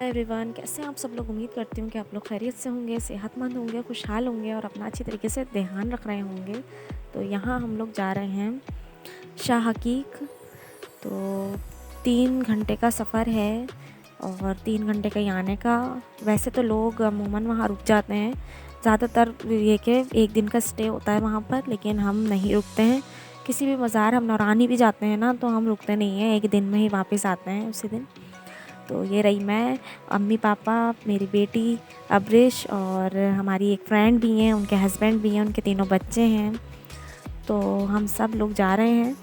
Everyone, कैसे हैं आप सब लोग। उम्मीद करती हूँ कि आप लोग खैरियत से होंगे, सेहतमंद होंगे, खुशहाल होंगे और अपना अच्छी तरीके से ध्यान रख रहे होंगे। तो यहाँ हम लोग जा रहे हैं शाह हकीक। तो 3 घंटे का सफ़र है और 3 घंटे का ही आने का। वैसे तो लोग अमूमन वहाँ रुक जाते हैं, ज़्यादातर ये कि एक दिन का स्टे होता है वहाँ पर, लेकिन हम नहीं रुकते हैं। किसी भी मज़ार हम नौरानी भी जाते हैं ना, तो हम रुकते नहीं हैं, एक दिन में ही वापस आते हैं उसी दिन। तो ये रही मैं, अम्मी पापा, मेरी बेटी अब्रिश और हमारी एक फ्रेंड भी हैं, उनके हस्बैंड भी हैं, उनके तीनों बच्चे हैं। तो हम सब लोग जा रहे हैं।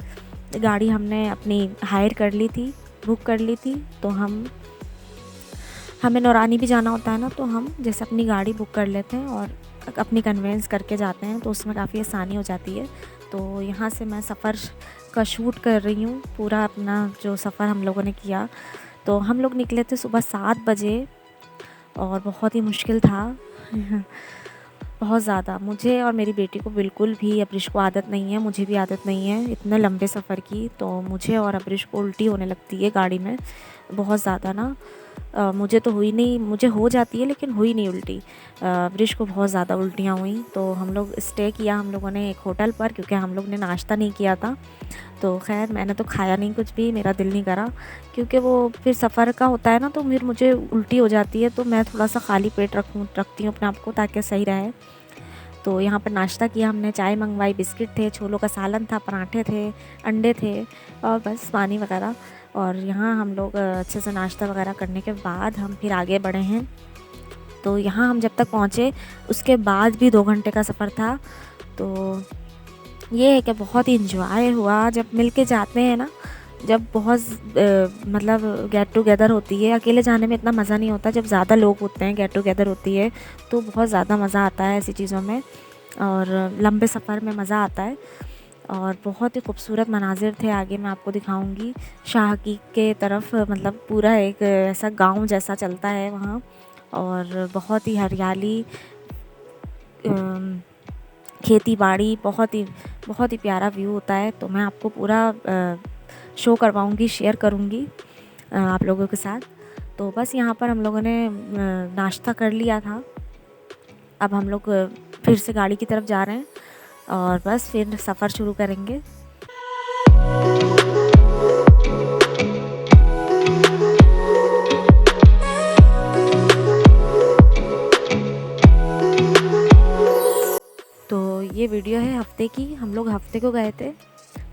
गाड़ी हमने अपनी हायर कर ली थी, बुक कर ली थी। तो हमें नौरानी भी जाना होता है ना, तो हम जैसे अपनी गाड़ी बुक कर लेते हैं और अपनी कन्वेंस करके जाते हैं, तो उसमें काफ़ी आसानी हो जाती है। तो यहाँ से मैं सफ़र का शूट कर रही हूँ, पूरा अपना जो सफ़र हम लोगों ने किया। तो हम लोग निकले थे सुबह 7 बजे और बहुत ही मुश्किल था बहुत ज़्यादा। मुझे और मेरी बेटी को बिल्कुल भी, अब्रिश को आदत नहीं है, मुझे भी आदत नहीं है इतने लंबे सफ़र की। तो मुझे और अब्रिश को उल्टी होने लगती है गाड़ी में बहुत ज़्यादा ना। मुझे तो हुई नहीं, मुझे हो जाती है लेकिन हुई नहीं उल्टी। अब्रिश को बहुत ज़्यादा उल्टियाँ हुई। तो हम लोग स्टे किया हम लोगों ने एक होटल पर, क्योंकि हम लोग ने नाश्ता नहीं किया था। तो खैर मैंने तो खाया नहीं कुछ भी, मेरा दिल नहीं करा, क्योंकि वो फिर सफ़र का होता है ना, तो फिर मुझे उल्टी हो जाती है। तो मैं थोड़ा सा खाली पेट रखती हूँ अपने आप को, ताकि सही रहे। तो यहाँ पर नाश्ता किया हमने, चाय मंगवाई, बिस्किट थे, छोलों का सालन था, पराठे थे, अंडे थे और बस पानी वगैरह। और यहाँ हम लोग अच्छे से नाश्ता वगैरह करने के बाद हम फिर आगे बढ़े हैं। तो यहाँ हम जब तक पहुँचे उसके बाद भी 2 घंटे का सफ़र था। तो ये है कि बहुत ही इन्जॉय हुआ जब मिल के जाते हैं ना, जब बहुत मतलब गेट टुगेदर होती है। अकेले जाने में इतना मज़ा नहीं होता, जब ज़्यादा लोग होते हैं, गेट टुगेदर होती है, तो बहुत ज़्यादा मज़ा आता है ऐसी चीज़ों में। और लंबे सफ़र में मज़ा आता है। और बहुत ही खूबसूरत मनाजिर थे, आगे मैं आपको दिखाऊंगी। शाह की के तरफ मतलब पूरा एक ऐसा गांव जैसा चलता है वहाँ, और बहुत ही हरियाली, खेती बाड़ी, बहुत ही प्यारा व्यू होता है। तो मैं आपको पूरा शो करवाऊंगी, शेयर करूंगी आप लोगों के साथ। तो बस यहाँ पर हम लोगों ने नाश्ता कर लिया था। अब हम लोग फिर से गाड़ी की तरफ जा रहे हैं और बस फिर सफ़र शुरू करेंगे। तो ये वीडियो है हफ्ते की। हम लोग हफ्ते को गए थे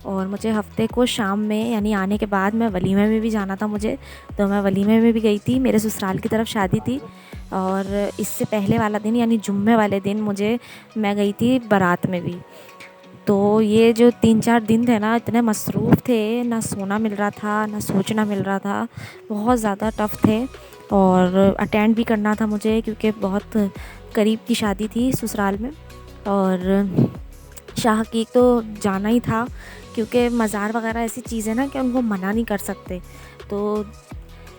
और मुझे हफ्ते को शाम में, यानी आने के बाद, मैं वलीमे में भी जाना था मुझे। तो मैं वलीमे में भी गई थी, मेरे ससुराल की तरफ शादी थी। और इससे पहले वाला दिन यानी जुम्मे वाले दिन मैं गई थी बारात में भी। तो ये जो 3-4 दिन थे ना, इतने मसरूफ़ थे, ना सोना मिल रहा था, ना सोचना मिल रहा था, बहुत ज़्यादा टफ़ थे। और अटेंड भी करना था मुझे, क्योंकि बहुत करीब की शादी थी ससुराल में। और शाह की तो जाना ही था, क्योंकि मज़ार वगैरह ऐसी चीज़ है ना कि उनको मना नहीं कर सकते। तो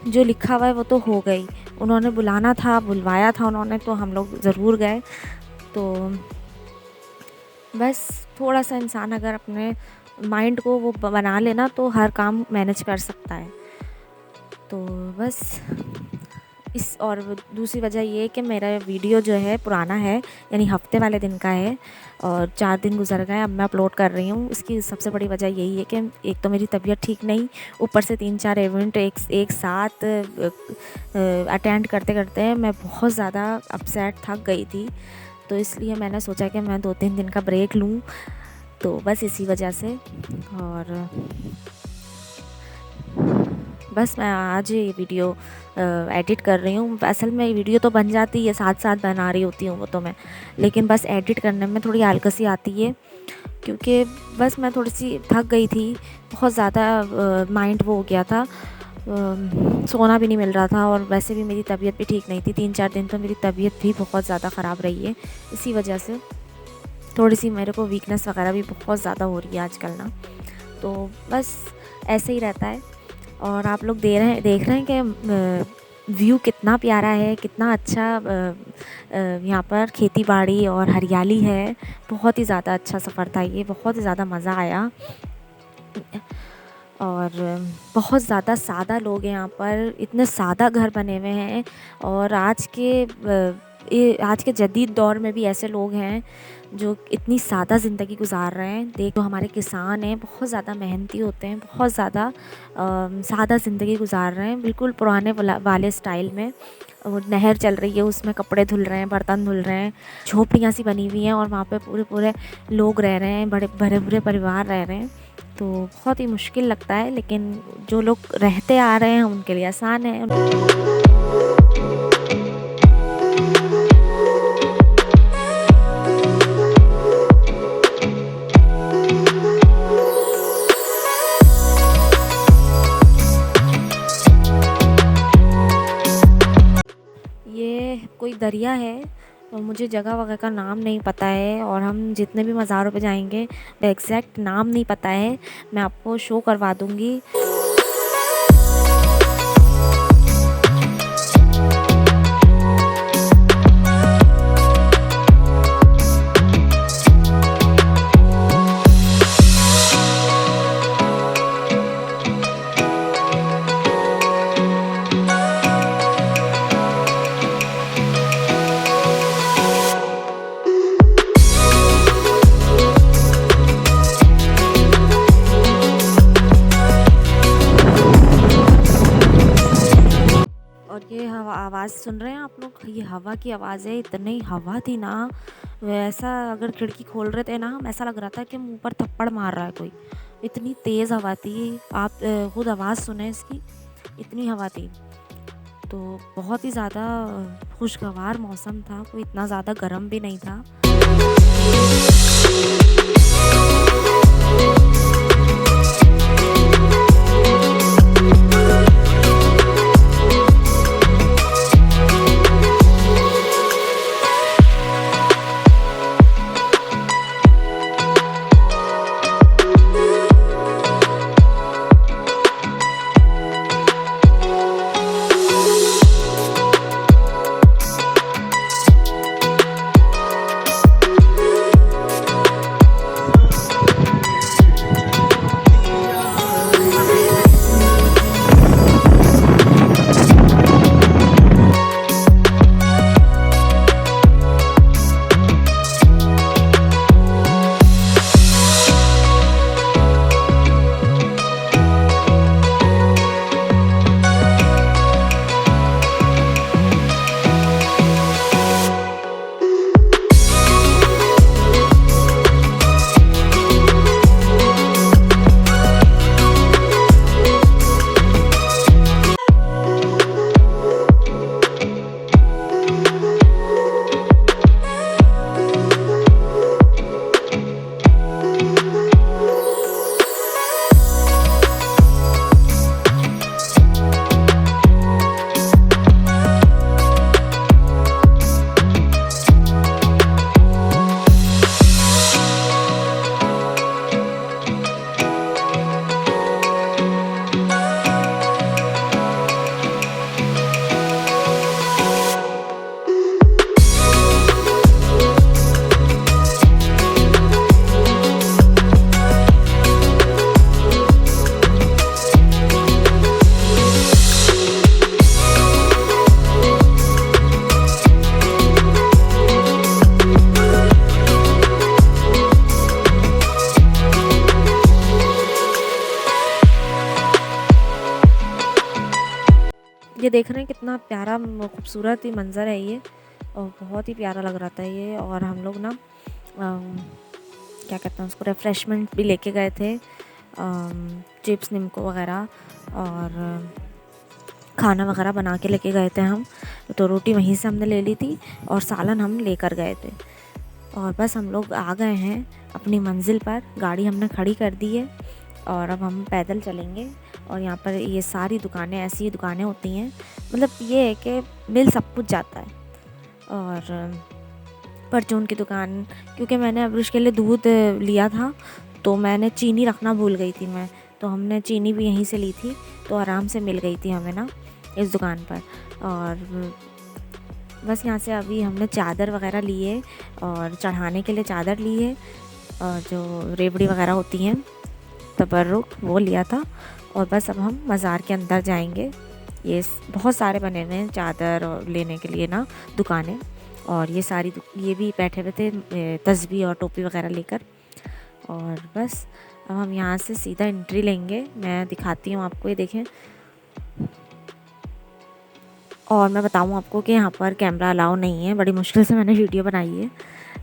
जो लिखा हुआ है वो तो हो गई, उन्होंने बुलाना था, बुलवाया था उन्होंने, तो हम लोग ज़रूर गए। तो बस थोड़ा सा इंसान अगर अपने माइंड को वो बना लेना, तो हर काम मैनेज कर सकता है। तो बस और दूसरी वजह ये कि मेरा वीडियो जो है पुराना है, यानी हफ्ते वाले दिन का है, और 4 दिन गुजर गए, अब मैं अपलोड कर रही हूँ। इसकी सबसे बड़ी वजह यही है कि एक तो मेरी तबीयत ठीक नहीं, ऊपर से 3-4 इवेंट एक साथ अटेंड करते करते मैं बहुत ज़्यादा अपसेट, थक गई थी। तो इसलिए मैंने सोचा कि मैं 2-3 दिन का ब्रेक लूँ। तो बस इसी वजह से। और बस मैं आज ये वीडियो एडिट कर रही हूँ। असल में वीडियो तो बन जाती है, साथ साथ बना रही होती हूँ वो तो मैं, लेकिन बस एडिट करने में थोड़ी आलकसी आती है, क्योंकि बस मैं थोड़ी सी थक गई थी, बहुत ज़्यादा माइंड वो हो गया था, सोना भी नहीं मिल रहा था, और वैसे भी मेरी तबीयत भी ठीक नहीं थी। 3-4 दिन तो मेरी तबीयत भी बहुत ज़्यादा ख़राब रही है। इसी वजह से थोड़ी सी मेरे को वीकनेस वगैरह भी बहुत ज़्यादा हो रही है आजकल ना। तो बस ऐसे ही रहता है। और आप लोग देख रहे हैं कि व्यू कितना प्यारा है, कितना अच्छा यहाँ पर खेती बाड़ी और हरियाली है। बहुत ही ज़्यादा अच्छा सफ़र था ये, बहुत ही ज़्यादा मज़ा आया। और बहुत ज़्यादा सादा लोग हैं यहाँ पर, इतने सादा घर बने हुए हैं। और आज के जदीद दौर में भी ऐसे लोग हैं जो इतनी सादा ज़िंदगी गुजार रहे हैं। देखो हमारे किसान हैं, बहुत ज़्यादा मेहनती होते हैं, बहुत ज़्यादा सादा ज़िंदगी गुजार रहे हैं, बिल्कुल पुराने वाले स्टाइल में। वो नहर चल रही है, उसमें कपड़े धुल रहे हैं, बर्तन धुल रहे हैं, झोपड़ियाँ सी बनी हुई हैं और वहाँ पे पूरे पूरे लोग रह रहे हैं, बड़े भरे भरे परिवार रह रहे हैं। तो बहुत ही मुश्किल लगता है, लेकिन जो लोग रहते आ रहे हैं उनके लिए आसान है। ये कोई दरिया है और मुझे जगह वगैरह का नाम नहीं पता है, और हम जितने भी मज़ारों पे जाएंगे एग्जैक्ट नाम नहीं पता है, मैं आपको शो करवा दूँगी। और ये हवा आवाज़ सुन रहे हैं आप लोग, ये हवा की आवाज़ है। इतनी हवा थी ना, वैसा अगर खिड़की खोल रहे थे ना हम, ऐसा लग रहा था कि मुंह पर थप्पड़ मार रहा है कोई, इतनी तेज़ हवा थी। आप खुद आवाज़ सुने इसकी, इतनी हवा थी। तो बहुत ही ज़्यादा खुशगवार मौसम था, कोई इतना ज़्यादा गर्म भी नहीं था। ये देख रहे हैं कितना प्यारा खूबसूरत ही मंज़र है ये, और बहुत ही प्यारा लग रहा था ये। और हम लोग ना क्या कहते हैं उसको, रिफ़्रेशमेंट भी लेके गए थे, चिप्स निम्को वगैरह, और खाना वगैरह बना के लेके गए थे हम। तो रोटी वहीं से हमने ले ली थी और सालन हम लेकर गए थे। और बस हम लोग आ गए हैं अपनी मंजिल पर, गाड़ी हमने खड़ी कर दी है और अब हम पैदल चलेंगे। और यहाँ पर ये सारी दुकानें, ऐसी दुकानें होती हैं, मतलब ये है कि मिल सब कुछ जाता है। और परचून की दुकान, क्योंकि मैंने अब्रुश के लिए दूध लिया था तो मैंने चीनी रखना भूल गई थी मैं, तो हमने चीनी भी यहीं से ली थी, तो आराम से मिल गई थी हमें ना इस दुकान पर। और बस यहाँ से अभी हमने चादर वगैरह ली है, और चढ़ाने के लिए चादर ली है, और जो रेवड़ी वगैरह होती हैं तबर्रुक वो लिया था। और बस अब हम मज़ार के अंदर जाएंगे। ये बहुत सारे बने हुए हैं चादर और लेने के लिए ना दुकानें, और ये भी बैठे हुए थे तस्बीह और टोपी वगैरह लेकर। और बस अब हम यहाँ से सीधा एंट्री लेंगे। मैं दिखाती हूँ आपको, ये देखें। और मैं बताऊँ आपको कि यहाँ पर कैमरा अलाउ नहीं है। बड़ी मुश्किल से मैंने वीडियो बनाई है,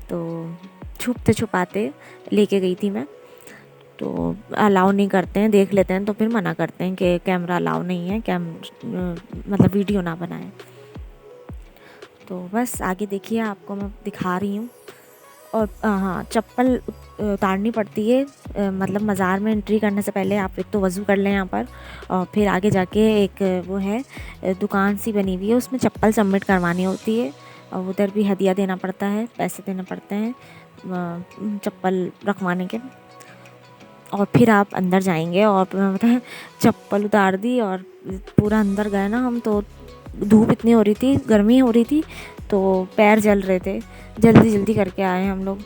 तो छुपते छुपाते लेके गई थी मैं। तो अलाउ नहीं करते हैं, देख लेते हैं तो फिर मना करते हैं कि कैमरा अलाउ नहीं है, मतलब वीडियो ना बनाएं। तो बस आगे देखिए, आपको मैं दिखा रही हूँ। और हाँ, चप्पल उतारनी पड़ती है। मतलब मज़ार में एंट्री करने से पहले आप एक तो वज़ू कर लें यहाँ पर, और फिर आगे जाके एक वो है दुकान सी बनी हुई है, उसमें चप्पल सबमिट करवानी होती है। और उधर भी हदिया देना पड़ता है, पैसे देने पड़ते हैं चप्पल रखवाने के। और फिर आप अंदर जाएंगे। और बताएं, चप्पल उतार दी और पूरा अंदर गए ना हम, तो धूप इतनी हो रही थी, गर्मी हो रही थी, तो पैर जल रहे थे। जल्दी जल्दी करके आए हम लोग।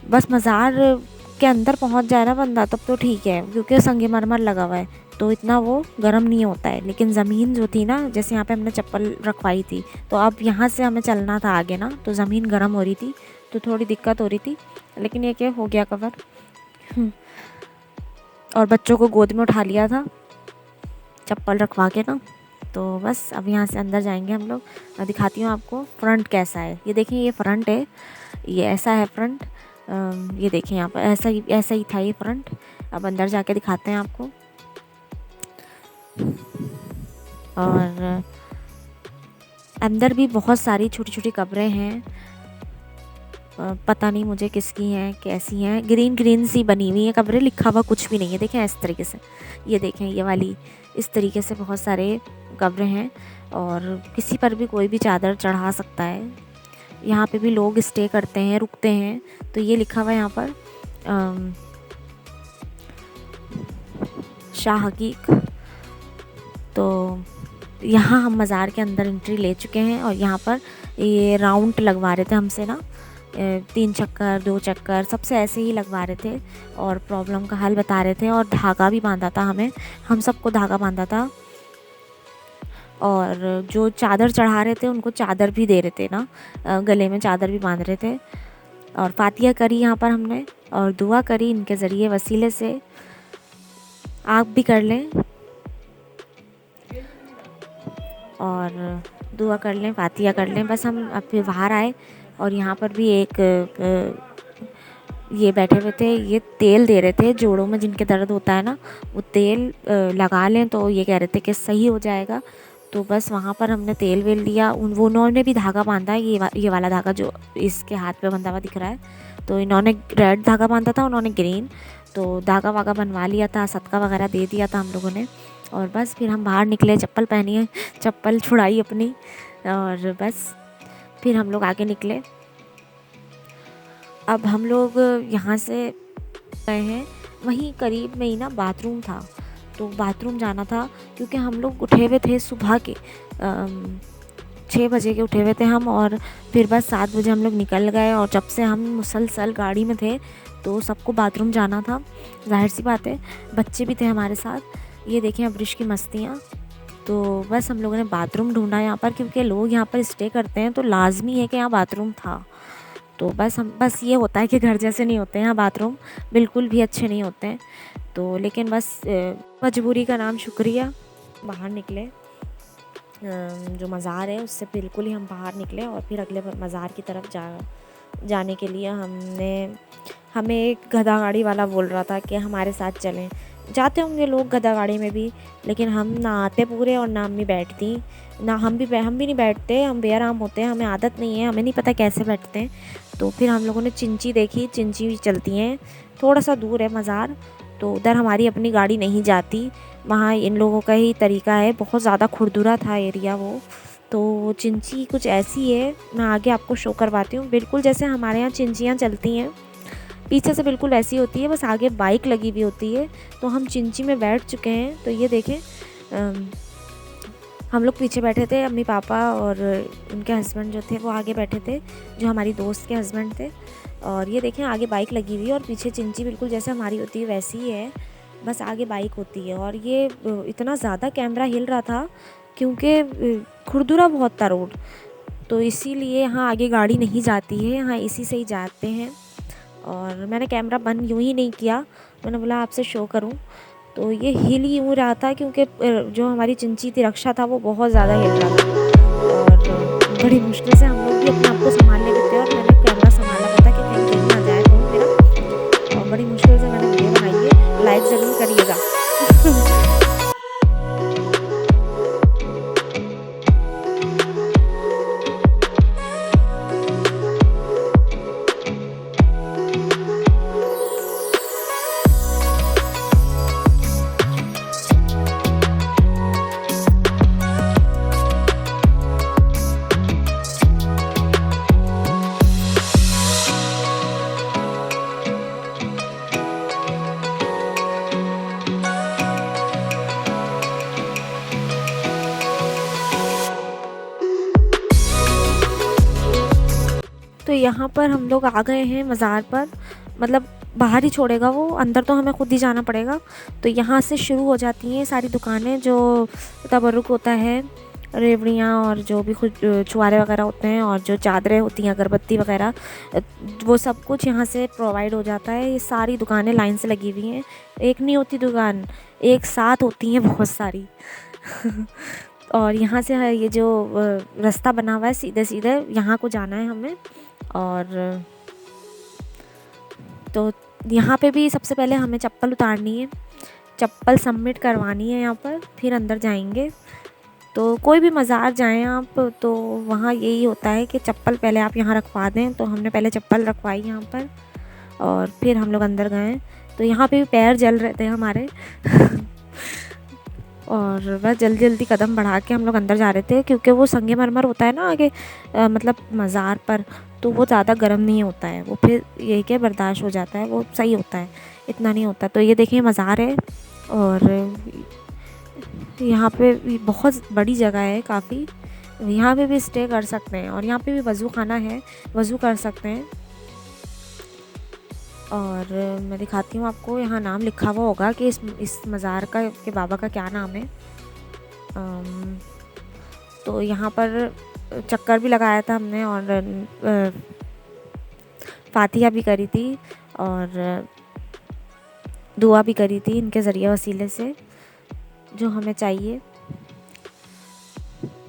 बस मज़ार के अंदर पहुंच जाए ना बंदा तब तो ठीक है, क्योंकि संगमरमर लगा हुआ है तो इतना वो गर्म नहीं होता है। लेकिन ज़मीन जो थी ना, जैसे यहाँ पे हमने चप्पल रखवाई थी, तो अब यहाँ से हमें चलना था आगे ना, तो ज़मीन गर्म हो रही थी, तो थोड़ी दिक्कत हो रही थी। लेकिन ये क्या, हो गया कवर। और बच्चों को गोद में उठा लिया था चप्पल रखवा के ना। तो बस अब यहाँ से अंदर जाएंगे हम लोग। मैं दिखाती हूँ आपको फ्रंट कैसा है। ये देखें, ये फ्रंट है, ये ऐसा है फ्रंट। ये देखें यहाँ पर ऐसा ही था ये फ्रंट। अब अंदर जाके दिखाते हैं आपको। और अंदर भी बहुत सारी छोटी छोटी कब्रें हैं। पता नहीं मुझे किसकी हैं, कैसी हैं। ग्रीन ग्रीन सी बनी हुई है कब्रें, लिखा हुआ कुछ भी नहीं है। देखें इस तरीके से, ये देखें ये वाली, इस तरीके से बहुत सारे कब्रें हैं। और किसी पर भी कोई भी चादर चढ़ा सकता है। यहाँ पे भी लोग स्टे करते हैं, रुकते हैं। तो ये लिखा हुआ है यहाँ पर शाह हकीक। तो यहाँ हम मज़ार के अंदर एंट्री ले चुके हैं। और यहाँ पर ये राउंड लगवा रहे थे हमसे ना, 3 चक्कर 2 चक्कर सबसे ऐसे ही लगवा रहे थे, और प्रॉब्लम का हल बता रहे थे। और धागा भी बांधा था हमें, हम सबको धागा बांधा था। और जो चादर चढ़ा रहे थे उनको चादर भी दे रहे थे ना, गले में चादर भी बांध रहे थे। और फातिया करी यहाँ पर हमने, और दुआ करी इनके ज़रिए वसीले से। आप भी कर लें और दुआ कर लें, फातिया कर लें। बस हम अब फिर बाहर आए, और यहाँ पर भी एक ये बैठे हुए थे, ये तेल दे रहे थे जोड़ों में जिनके दर्द होता है ना, वो तेल लगा लें, तो ये कह रहे थे कि सही हो जाएगा। तो बस वहाँ पर हमने तेल वेल लिया। उन्होंने भी धागा बांधा है, ये वाला धागा जो इसके हाथ पे बंधा हुआ दिख रहा है। तो इन्होंने रेड धागा बांधा था, उन्होंने ग्रीन। तो धागा वागा बनवा लिया था, सदका वगैरह दे दिया था हम लोगों ने। और बस फिर हम बाहर निकले, चप्पल पहनी है, चप्पल छुड़ाई अपनी, और बस फिर हम लोग आगे निकले। अब हम लोग यहाँ से गए हैं, वहीं करीब में ही ना बाथरूम था, तो बाथरूम जाना था। क्योंकि हम लोग उठे हुए थे सुबह के 6 बजे के उठे हुए थे हम, और फिर बस 7 बजे हम लोग निकल गए। और जब से हम मुसलसल गाड़ी में थे, तो सबको बाथरूम जाना था, जाहिर सी बात है। बच्चे भी थे हमारे साथ। ये देखें अब्रिश की मस्तियाँ। तो बस हम लोगों ने बाथरूम ढूंढा यहाँ पर, क्योंकि लोग यहाँ पर स्टे करते हैं, तो लाजमी है कि यहाँ बाथरूम था। तो बस ये होता है कि घर जैसे नहीं होते हैं यहाँ बाथरूम, बिल्कुल भी अच्छे नहीं होते हैं। तो लेकिन बस मजबूरी का नाम शुक्रिया, बाहर निकले। जो मज़ार है उससे बिल्कुल ही हम बाहर निकले, और फिर अगले मज़ार की तरफ जाने के लिए हमें एक गधा गाड़ी वाला बोल रहा था कि हमारे साथ चलें। जाते होंगे लोग गधा गाड़ी में भी, लेकिन हम ना आते पूरे, और ना अम्मी बैठती ना, हम भी नहीं बैठते। हम बेआराम होते हैं, हमें आदत नहीं है, हमें नहीं पता कैसे बैठते हैं। तो फिर हम लोगों ने चिंची देखी, चिंची भी चलती हैं, थोड़ा सा दूर है मज़ार, तो उधर हमारी अपनी गाड़ी नहीं जाती। वहाँ इन लोगों का ही तरीका है, बहुत ज़्यादा खुरदुरा था एरिया वो। तो चिंची कुछ ऐसी है, मैं आगे आपको शो करवाती हूँ। बिल्कुल जैसे हमारे यहाँ चिंचियाँ चलती हैं, पीछे से बिल्कुल ऐसी होती है, बस आगे बाइक लगी हुई होती है। तो हम चिंची में बैठ चुके हैं। तो ये देखें, हम लोग पीछे बैठे थे, अम्मी पापा और उनके हस्बैंड जो थे वो आगे बैठे थे, जो हमारी दोस्त के हस्बैंड थे। और ये देखें आगे बाइक लगी हुई है और पीछे चिंची बिल्कुल जैसे हमारी होती है वैसी ही है, बस आगे बाइक होती है। और ये इतना ज़्यादा कैमरा हिल रहा था क्योंकि खुरदुरा बहुत था रोड, तो इसीलिए यहाँ आगे गाड़ी नहीं जाती है, यहाँ इसी से ही जाते हैं। और मैंने कैमरा बंद यूँ ही नहीं किया, मैंने बोला आपसे शो करूँ। तो ये हिल ही यूँ रहा था क्योंकि जो हमारी चिंची थी रक्षा था वो बहुत ज़्यादा हिल रहा था, और बड़ी मुश्किल से हम लोग भी अपने आप को संभाल लेते थे। और मैंने कैमरा संभाला हुआ था कि कहीं गिर ना जाए फ़ोन मेरा, और बड़ी मुश्किल से मैंने वीडियो बनाई है। लाइक ज़रूर करिएगा। तो यहाँ पर हम लोग आ गए हैं मज़ार पर, मतलब बाहर ही छोड़ेगा वो, अंदर तो हमें खुद ही जाना पड़ेगा। तो यहाँ से शुरू हो जाती हैं सारी दुकानें, जो तबरुक होता है, रेवड़ियाँ और जो भी खुद छुआरे वगैरह होते हैं, और जो चादरें होती हैं, अगरबत्ती वगैरह, वो सब कुछ यहाँ से प्रोवाइड हो जाता है। ये सारी दुकानें लाइन से लगी हुई हैं, एक नहीं होती दुकान, एक साथ होती हैं बहुत सारी। और यहाँ से ये जो रास्ता बना हुआ है सीधे सीधे यहाँ को जाना है हमें। और तो यहाँ पे भी सबसे पहले हमें चप्पल उतारनी है, चप्पल सबमिट करवानी है यहाँ पर, फिर अंदर जाएंगे। तो कोई भी मज़ार जाएं आप तो वहाँ यही होता है कि चप्पल पहले आप यहाँ रखवा दें। तो हमने पहले चप्पल रखवाई यहाँ पर और फिर हम लोग अंदर गए। तो यहाँ पे भी पैर जल रहे थे हमारे और बस जल्दी जल्दी कदम बढ़ा के हम लोग अंदर जा रहे थे, क्योंकि वो संगमरमर होता है ना आगे मतलब मज़ार पर, तो वो ज़्यादा गर्म नहीं होता है, वो फिर ये क्या बर्दाश्त हो जाता है, वो सही होता है, इतना नहीं होता। तो ये देखिए मज़ार है और यहाँ पे बहुत बड़ी जगह है काफ़ी, यहाँ पे भी स्टे कर सकते हैं और यहाँ पे भी वज़ू खाना है, वज़ू कर सकते हैं। और मैं दिखाती हूँ आपको, यहाँ नाम लिखा हुआ होगा कि इस मज़ार का के बाबा का क्या नाम है। तो यहाँ पर चक्कर भी लगाया था हमने और फातिहा भी करी थी और दुआ भी करी थी इनके ज़रिए वसीले से, जो हमें चाहिए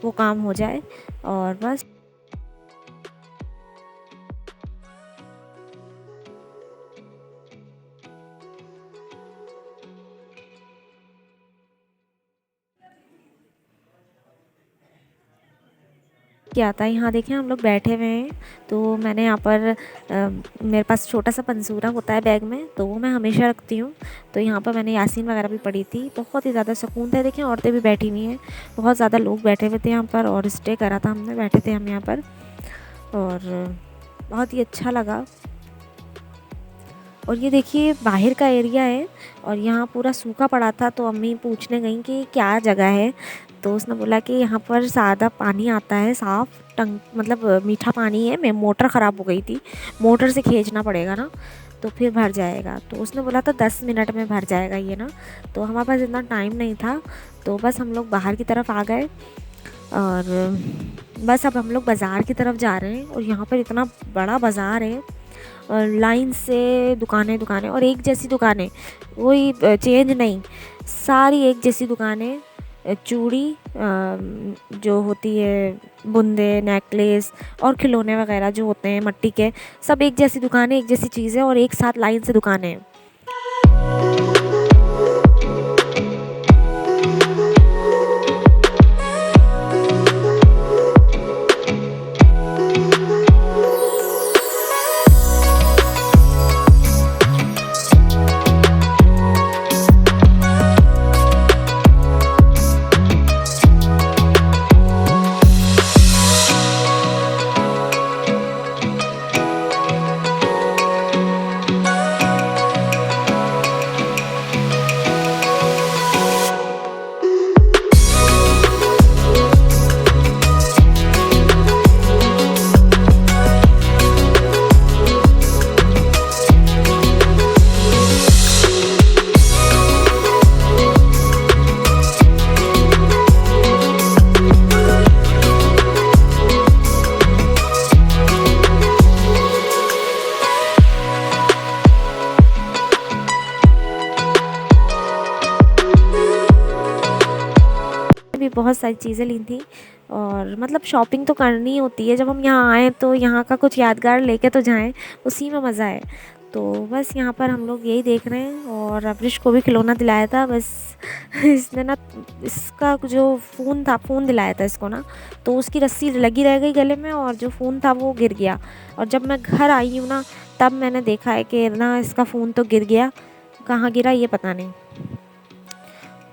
वो काम हो जाए और बस। क्या था यहाँ देखें हम लोग बैठे हुए हैं, तो मैंने यहाँ पर मेरे पास छोटा सा पंसूरा होता है बैग में, तो वो मैं हमेशा रखती हूँ। तो यहाँ पर मैंने यासीन वगैरह भी पढ़ी थी, बहुत ही ज़्यादा सुकून था। देखें औरतें भी बैठी हुई हैं, बहुत ज़्यादा लोग बैठे हुए थे यहाँ पर और स्टे करा था हमने, बैठे थे हम यहाँ पर और बहुत ही अच्छा लगा। और ये देखिए बाहर का एरिया है और यहाँ पूरा सूखा पड़ा था, तो अम्मी पूछने गई कि क्या जगह है, तो उसने बोला कि यहाँ पर सादा पानी आता है, साफ़ मतलब मीठा पानी है। मैं मोटर ख़राब हो गई थी, मोटर से खींचना पड़ेगा ना तो फिर भर जाएगा। तो उसने बोला था 10 मिनट में भर जाएगा ये ना, तो हमारे पास इतना टाइम नहीं था, तो बस हम लोग बाहर की तरफ आ गए और बस अब हम लोग बाज़ार की तरफ जा रहे हैं। और यहाँ पर इतना बड़ा बाज़ार है और लाइन से दुकानें दुकानें और एक जैसी दुकानें, कोई चेंज नहीं, सारी एक जैसी दुकानें। चूड़ी जो होती है, बुंदे, नेकलेस और खिलौने वगैरह जो होते हैं मट्टी के, सब एक जैसी दुकानें, एक जैसी चीज़ें और एक साथ लाइन से दुकानें हैं। बहुत सारी चीज़ें ली थी। और मतलब शॉपिंग तो करनी होती है, जब हम यहाँ आएँ तो यहाँ का कुछ यादगार लेके तो जाएँ, उसी में मज़ा है। तो बस यहाँ पर हम लोग यही देख रहे हैं। और अवरिश को भी खिलौना दिलाया था, बस इसने ना इसका जो फ़ोन दिलाया था इसको ना, तो उसकी रस्सी लगी रह गई गले में और जो फ़ोन था वो गिर गया। और जब मैं घर आई हूँ ना, तब मैंने देखा है कि ना इसका फ़ोन तो गिर गया, कहाँ गिरा ये पता नहीं।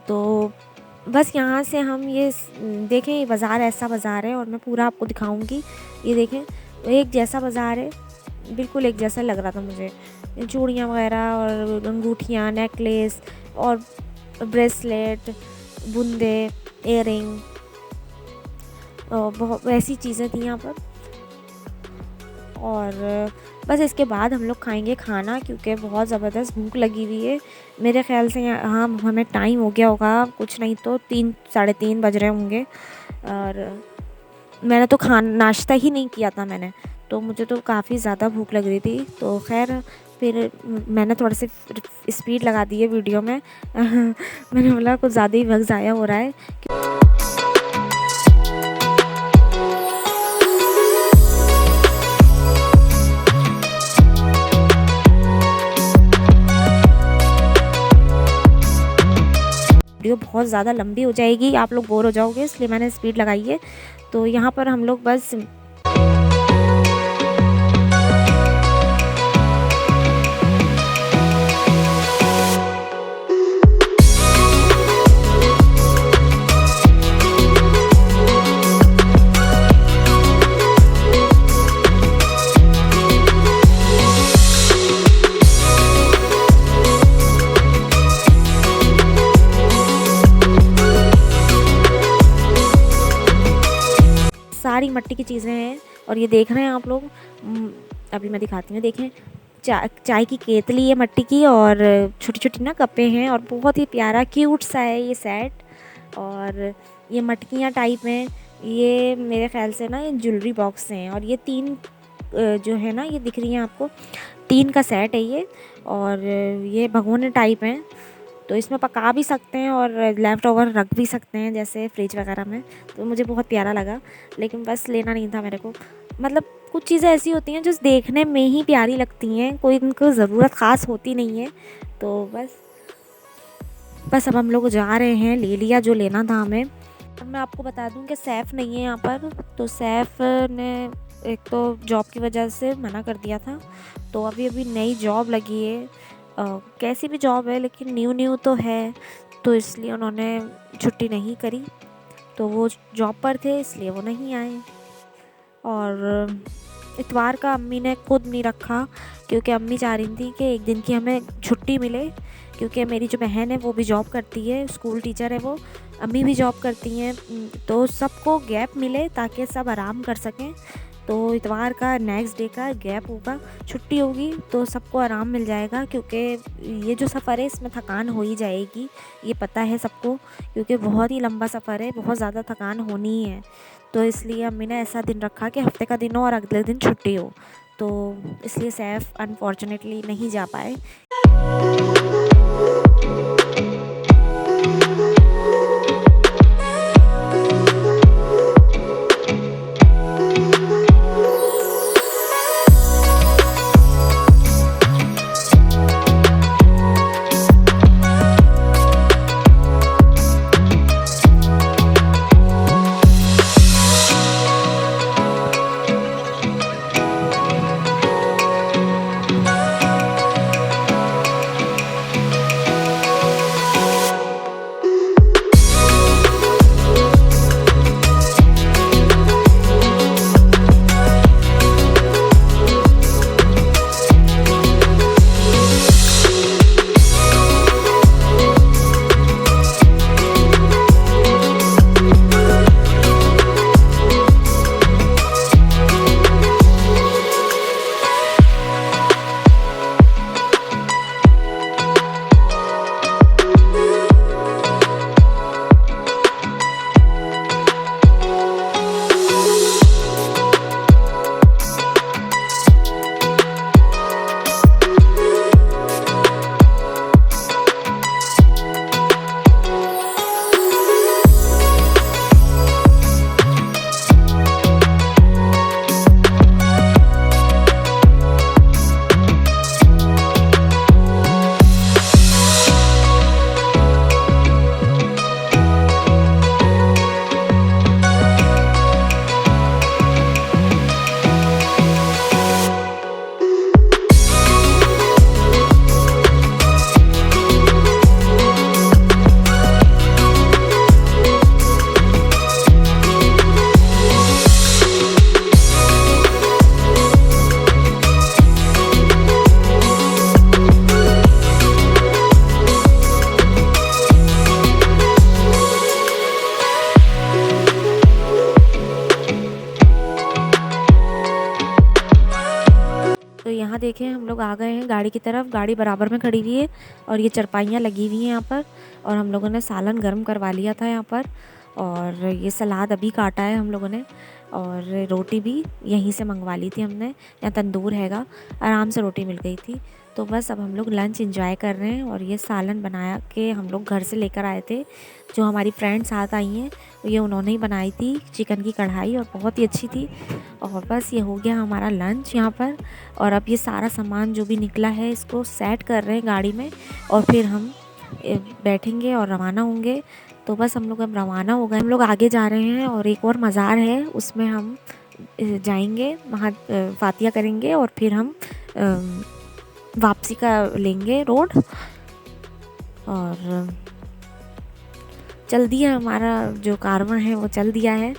तो बस यहाँ से हम ये देखें, ये बाज़ार ऐसा बाज़ार है और मैं पूरा आपको दिखाऊंगी। ये देखें, एक जैसा बाज़ार है, बिल्कुल एक जैसा लग रहा था मुझे। चूड़ियाँ वगैरह और अंगूठियाँ, नेकलेस और ब्रेसलेट, बूंदे, इयररिंग, बहुत ऐसी चीज़ें थी यहाँ पर। और बस इसके बाद हम लोग खाएंगे खाना, क्योंकि बहुत ज़बरदस्त भूख लगी हुई है। मेरे ख़्याल से हाँ, हमें टाइम हो गया होगा, कुछ नहीं तो 3 साढ़े 3 बज रहे होंगे। और मैंने तो नाश्ता ही नहीं किया था मैंने, तो मुझे तो काफ़ी ज़्यादा भूख लग रही थी। तो खैर फिर मैंने थोड़ा सी स्पीड लगा दी है वीडियो में। मैंने बोला कुछ ज़्यादा ही वक्त ज़ाया हो रहा है। वीडियो बहुत ज़्यादा लंबी हो जाएगी, आप लोग बोर हो जाओगे, इसलिए मैंने स्पीड लगाई है। तो यहाँ पर हम लोग बस सारी मिट्टी की चीज़ें हैं। और ये देख रहे हैं आप लोग, अभी मैं दिखाती हूँ, देखें चाय की केतली है मिट्टी की, और छोटी छोटी ना कपें हैं, और बहुत ही प्यारा क्यूट सा है ये सेट। और ये मटकियाँ टाइप हैं, ये मेरे ख्याल से ना ये ज्वेलरी बॉक्स हैं। और ये 3 जो है ना, ये दिख रही हैं आपको, 3 का सेट है ये। और ये भगोने टाइप हैं, तो इसमें पका भी सकते हैं और लेफ़्ट ओवर रख भी सकते हैं, जैसे फ्रिज वगैरह में। तो मुझे बहुत प्यारा लगा, लेकिन बस लेना नहीं था मेरे को। मतलब कुछ चीज़ें ऐसी होती हैं जो देखने में ही प्यारी लगती हैं, कोई इनको ज़रूरत ख़ास होती नहीं है। तो बस अब हम लोग जा रहे हैं, ले लिया जो लेना था हमें। अब मैं आपको बता दूं कि सैफ़ नहीं है यहाँ पर। तो सैफ़ ने एक तो जॉब की वजह से मना कर दिया था, तो अभी अभी नई जॉब लगी है। कैसी भी जॉब है, लेकिन न्यू तो है, तो इसलिए उन्होंने छुट्टी नहीं करी। तो वो जॉब पर थे, इसलिए वो नहीं आए। और इतवार का अम्मी ने खुद नहीं रखा, क्योंकि अम्मी चाह रही थी कि एक दिन की हमें छुट्टी मिले, क्योंकि मेरी जो बहन है वो भी जॉब करती है, स्कूल टीचर है वो, अम्मी भी जॉब करती हैं, तो सबको गैप मिले ताकि सब आराम कर सकें। तो इतवार का नेक्स्ट डे का गैप होगा, छुट्टी होगी, तो सबको आराम मिल जाएगा। क्योंकि ये जो सफ़र है इसमें थकान हो ही जाएगी, ये पता है सबको, क्योंकि बहुत ही लंबा सफ़र है, बहुत ज़्यादा थकान होनी ही है। तो इसलिए अम्मी ने ऐसा दिन रखा कि हफ्ते का दिन हो और अगले दिन छुट्टी हो। तो इसलिए सैफ़ अनफॉर्चुनेटली नहीं जा पाए। यहाँ देखें हम लोग आ गए हैं गाड़ी की तरफ। गाड़ी बराबर में खड़ी हुई है और ये चारपाइयाँ लगी हुई हैं यहाँ पर। और हम लोगों ने सालन गर्म करवा लिया था यहाँ पर। और ये सलाद अभी काटा है हम लोगों ने। और रोटी भी यहीं से मंगवा ली थी हमने, यहाँ तंदूर हैगा, आराम से रोटी मिल गई थी। तो बस अब हम लोग लंच एंजॉय कर रहे हैं। और ये सालन बनाया के हम लोग घर से लेकर आए थे। जो हमारी फ्रेंड्स साथ आई हैं ये उन्होंने ही बनाई थी, चिकन की कढ़ाई, और बहुत ही अच्छी थी। और बस ये हो गया हमारा लंच यहाँ पर। और अब ये सारा सामान जो भी निकला है इसको सेट कर रहे हैं गाड़ी में, और फिर हम बैठेंगे और रवाना होंगे। तो बस हम लोग अब रवाना हो गए, हम लोग आगे जा रहे हैं। और एक और मज़ार है उसमें हम जाएंगे, वहाँ फातिया करेंगे और फिर हम वापसी का लेंगे रोड। और चल दिया हमारा जो कारवां है वो चल दिया है।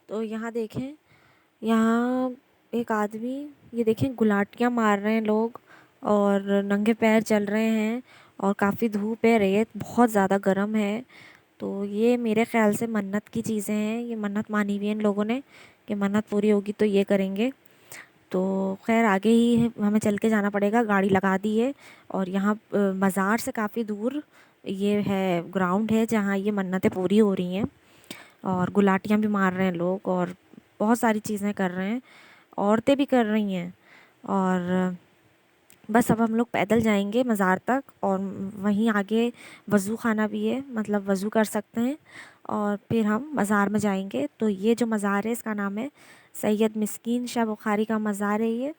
तो यहाँ देखें, यहाँ एक आदमी, ये देखें गुलाटियाँ मार रहे हैं लोग और नंगे पैर चल रहे हैं और काफ़ी धूप है, रेत बहुत ज़्यादा गर्म है। तो ये मेरे ख़्याल से मन्नत की चीज़ें हैं, ये मन्नत मानी हुई है इन लोगों ने कि मन्नत पूरी होगी तो ये करेंगे। तो खैर आगे ही हमें चल के जाना पड़ेगा, गाड़ी लगा दी है। और यहाँ मज़ार से काफ़ी दूर ये है, ग्राउंड है जहाँ ये मन्नतें पूरी हो रही हैं। और गुलाटियाँ भी मार रहे हैं लोग और बहुत सारी चीज़ें कर रहे हैं, औरतें भी कर रही हैं। और बस अब हम लोग पैदल जाएंगे मज़ार तक और वहीं आगे वज़ू खाना भी है, मतलब वज़ू कर सकते हैं और फिर हम मज़ार में जाएंगे। तो ये जो मज़ार है इसका नाम है सैयद मिस्कीन शाह बुखारी का मज़ार है ये।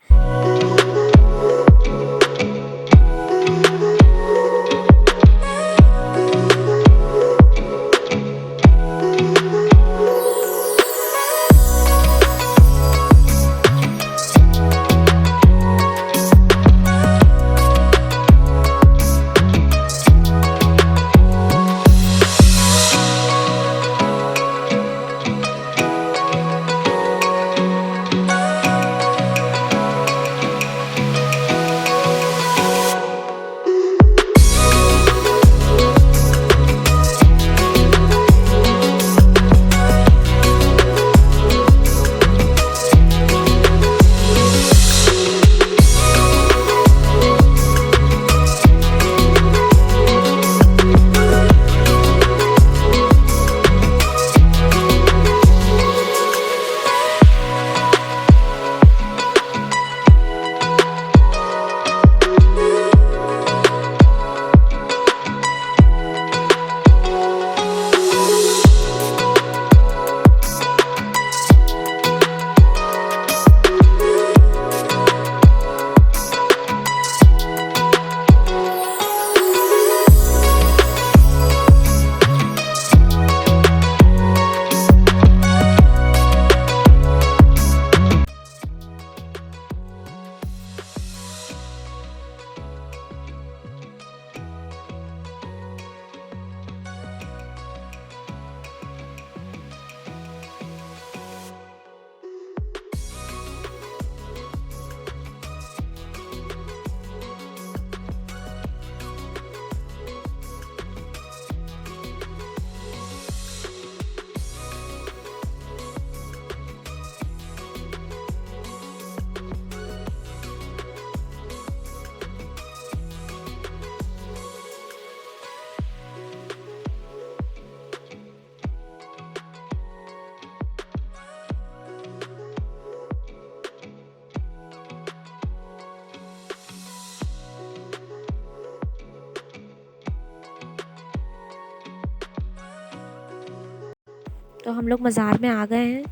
तो हम लोग मज़ार में आ गए हैं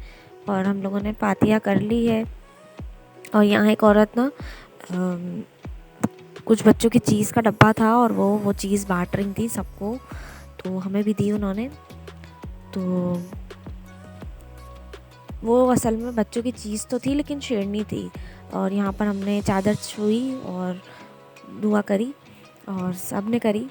और हम लोगों ने फातिहा कर ली है। और यहाँ एक औरत ना कुछ बच्चों की चीज़ का डब्बा था और वो चीज़ बांट रही थी सबको, तो हमें भी दी उन्होंने। तो वो असल में बच्चों की चीज़ तो थी लेकिन शेरनी थी। और यहाँ पर हमने चादर छुई और दुआ करी और सब ने करी।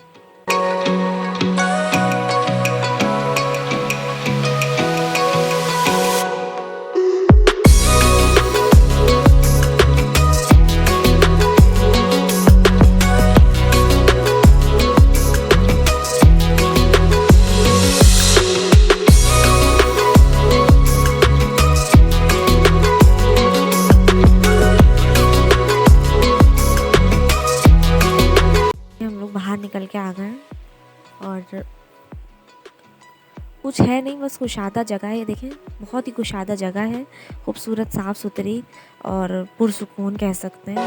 हम लोग बाहर निकल के आ गए और कुछ है नहीं, बस कुशादा जगह है। देखें बहुत ही कुशादा जगह है, खूबसूरत, साफ़ सुथरी और पुरसुकून कह सकते हैं।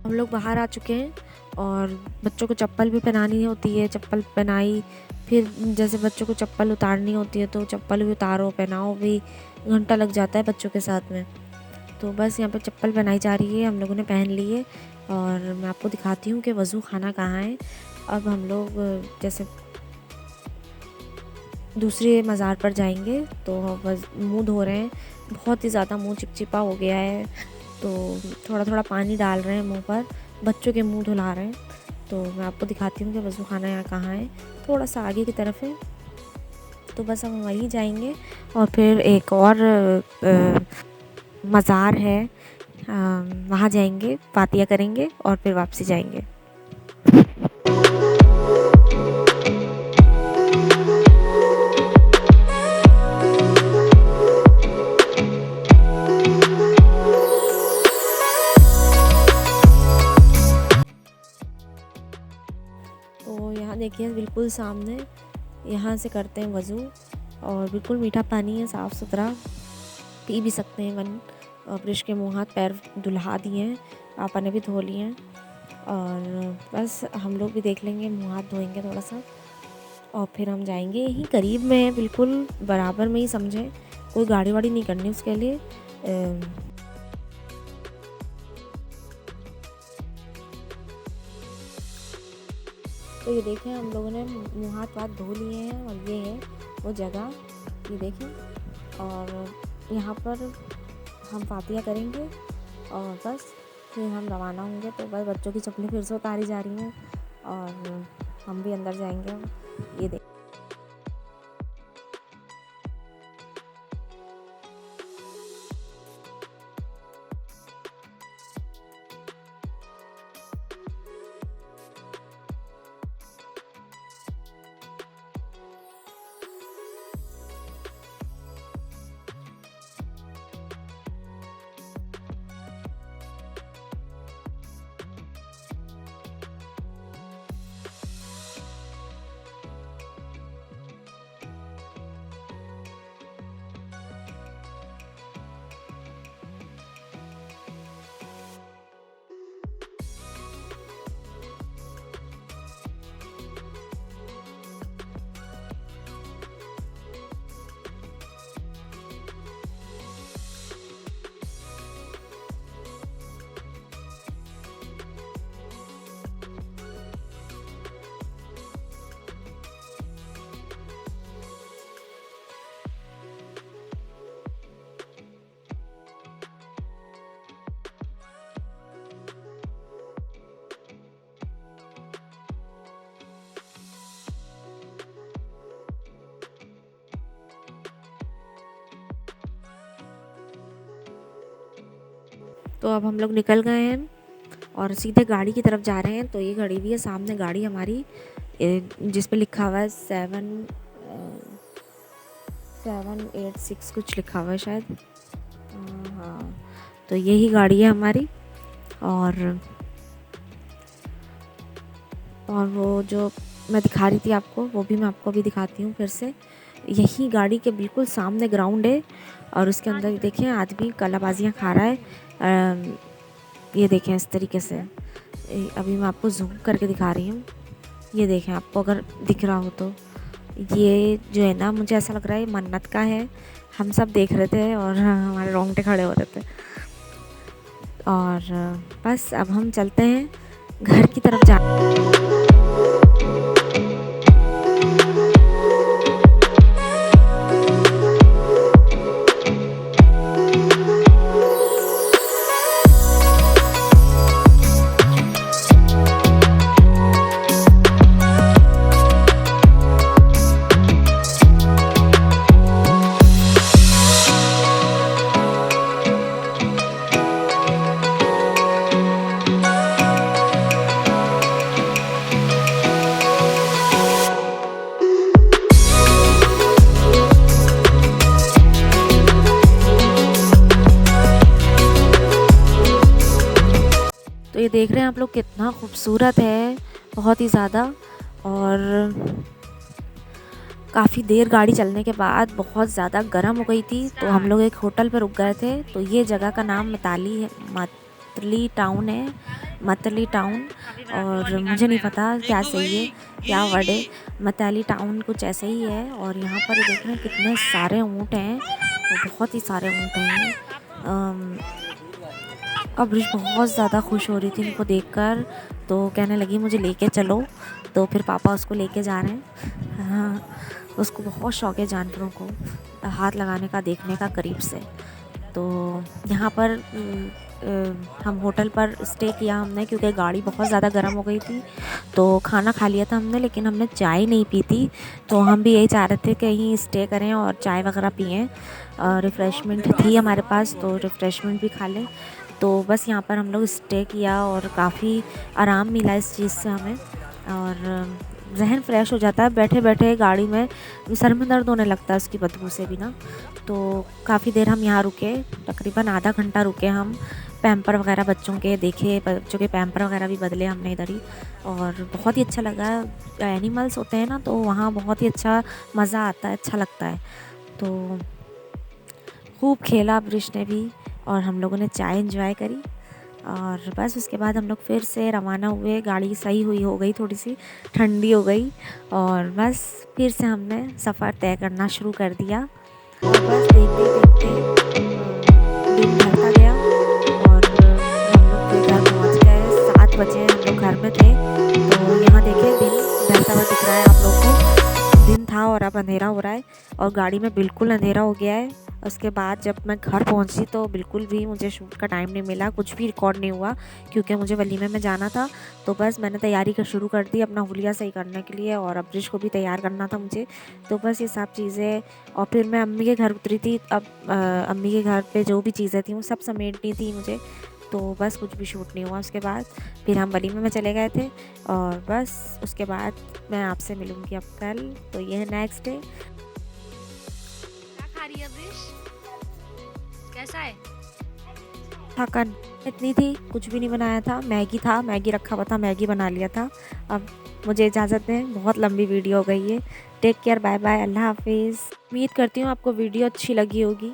हम लोग बाहर आ चुके हैं और बच्चों को चप्पल भी पहनानी होती है, चप्पल पहनाई। फिर जैसे बच्चों को चप्पल उतारनी होती है तो चप्पल भी उतारो, पहनाओ भी, घंटा लग जाता है बच्चों के साथ में। तो बस यहाँ पे चप्पल पहनाई जा रही है, हम लोगों ने पहन ली है। और मैं आपको दिखाती हूँ कि वज़ू खाना कहाँ है। अब हम लोग जैसे दूसरे मज़ार पर जाएंगे। तो बस मुँह धो रहे हैं, बहुत ही ज़्यादा मुँह चिपचिपा हो गया है, तो थोड़ा थोड़ा पानी डाल रहे हैं मुँह पर, बच्चों के मुँह धुला रहे हैं। तो मैं आपको दिखाती हूँ कि वज़ू खाना यहाँ कहाँ है, थोड़ा सा आगे की तरफ है। तो बस हम वहीं जाएंगे और फिर एक और मज़ार है, वहाँ जाएंगे, फातिया करेंगे और फिर वापसी जाएंगे। तो यहाँ देखिए बिल्कुल सामने, यहाँ से करते हैं वज़ू और बिल्कुल मीठा पानी है, साफ़ सुथरा, पी भी सकते हैं वन। ब्रश के मुँह हाथ पैर धुला दिए हैं, पापा ने भी धो लिए हैं और बस हम लोग भी देख लेंगे, मुँह हाथ धोएंगे थोड़ा सा और फिर हम जाएंगे। यहीं करीब में है, बिल्कुल बराबर में ही समझें, कोई गाड़ी वाड़ी नहीं करनी उसके लिए। तो ये देखें हम लोगों ने मुँह हाथ धो लिए हैं और ये है वो जगह, ये देखें। और यहाँ पर हम फातिया करेंगे और बस फिर हम रवाना होंगे। तो बस बच्चों की चप्पलें फिर से उतारी जा रही हैं और हम भी अंदर जाएंगे। ये देख, तो अब हम लोग निकल गए हैं और सीधे गाड़ी की तरफ जा रहे हैं। तो ये गाड़ी भी है सामने, गाड़ी हमारी जिस पे लिखा हुआ है 786 कुछ लिखा हुआ है शायद, हाँ। तो यही गाड़ी है हमारी और वो जो मैं दिखा रही थी आपको, वो भी मैं आपको अभी दिखाती हूँ फिर से। यही गाड़ी के बिल्कुल सामने ग्राउंड है और उसके अंदर देखें आदमी कलाबाजियाँ खा रहा है। ये देखें इस तरीके से, अभी मैं आपको जूम करके दिखा रही हूँ। ये देखें, आपको अगर दिख रहा हो तो ये जो है ना, मुझे ऐसा लग रहा है मन्नत का है। हम सब देख रहे थे और हमारे रोंगटे खड़े हो रहे थे। और बस अब हम चलते हैं घर की तरफ जा। तो ये देख रहे हैं आप लोग, कितना खूबसूरत है, बहुत ही ज़्यादा। और काफ़ी देर गाड़ी चलने के बाद बहुत ज़्यादा गर्म हो गई थी, तो हम लोग एक होटल पर रुक गए थे। तो ये जगह का नाम मतली टाउन है, मतली टाउन। और मुझे नहीं पता क्या सही है, क्या वर्ड है, मतली टाउन कुछ ऐसे ही है। और यहाँ पर देख रहे हैं कितने सारे ऊँट हैं, बहुत ही सारे ऊँट हैं। अब ब्रिज बहुत ज़्यादा खुश हो रही थी इनको देखकर, तो कहने लगी मुझे लेके चलो। तो फिर पापा उसको लेके जा रहे हैं। हाँ, उसको बहुत शौक है जानवरों को हाथ लगाने का, देखने का करीब से। तो यहाँ पर हम होटल पर स्टे किया हमने, क्योंकि गाड़ी बहुत ज़्यादा गर्म हो गई थी। तो खाना खा लिया था हमने, लेकिन हमने चाय नहीं पी थी। तो हम भी यही चाह रहे थे कहीं स्टे करें और चाय वगैरह पिएँ। रिफ़्रेशमेंट थी हमारे पास, तो रिफ़्रेशमेंट भी खा लें। तो बस यहाँ पर हम लोग स्टे किया और काफ़ी आराम मिला इस चीज़ से हमें, और ज़हन फ्रेश हो जाता है बैठे बैठे गाड़ी में। सर में दर्द होने लगता है उसकी बदबू से भी ना। तो काफ़ी देर हम यहाँ रुके, तकरीबन आधा घंटा रुके हम। पैम्पर वगैरह बच्चों के देखे, बच्चों के पैम्पर वगैरह भी बदले हमने इधर ही, और बहुत ही अच्छा लगा। एनिमल्स होते हैं ना, तो वहाँ बहुत ही अच्छा मज़ा आता है, अच्छा लगता है। तो खूब खेला ब्रिश ने भी, और हम लोगों ने चाय एंजॉय करी। और बस उसके बाद हम लोग फिर से रवाना हुए। गाड़ी सही हुई हो गई, थोड़ी सी ठंडी हो गई, और बस फिर से हमने सफ़र तय करना शुरू कर दिया। और बस देखते देखते दिन ढलता गया, और हम लोग फिर घर पहुंच गए। 7 बजे हम लोग घर में थे। तो यहाँ देखिए दिन ढलता हुआ दिख रहा है आप लोग को। दिन था और अब अंधेरा हो रहा है, और गाड़ी में बिल्कुल अंधेरा हो गया है। उसके बाद जब मैं घर पहुंची तो बिल्कुल भी मुझे शूट का टाइम नहीं मिला, कुछ भी रिकॉर्ड नहीं हुआ, क्योंकि मुझे वलीमे में जाना था। तो बस मैंने तैयारी शुरू कर दी अपना हुलिया सही करने के लिए, और अब्रिश को भी तैयार करना था मुझे। तो बस ये सब चीज़ें, और फिर मैं अम्मी के घर उतरी थी। अब अम्मी के घर पे जो भी चीज़ें थी वो सब समेटनी थी मुझे। तो बस कुछ भी शूट नहीं हुआ उसके बाद। फिर हम वलीमे में चले गए थे, और बस उसके बाद मैं आपसे मिलूँगी अब कल। तो ये है नेक्स्ट डे। क्या खा रही है अब्रिश? कैसा है? थकन इतनी थी, कुछ भी नहीं बनाया था। मैगी था, मैगी रखा हुआ था, मैगी बना लिया था। अब मुझे इजाज़त दें, बहुत लंबी वीडियो हो गई है। टेक केयर, बाय बाय, अल्लाह हाफिज़। उम्मीद करती हूँ आपको वीडियो अच्छी लगी होगी।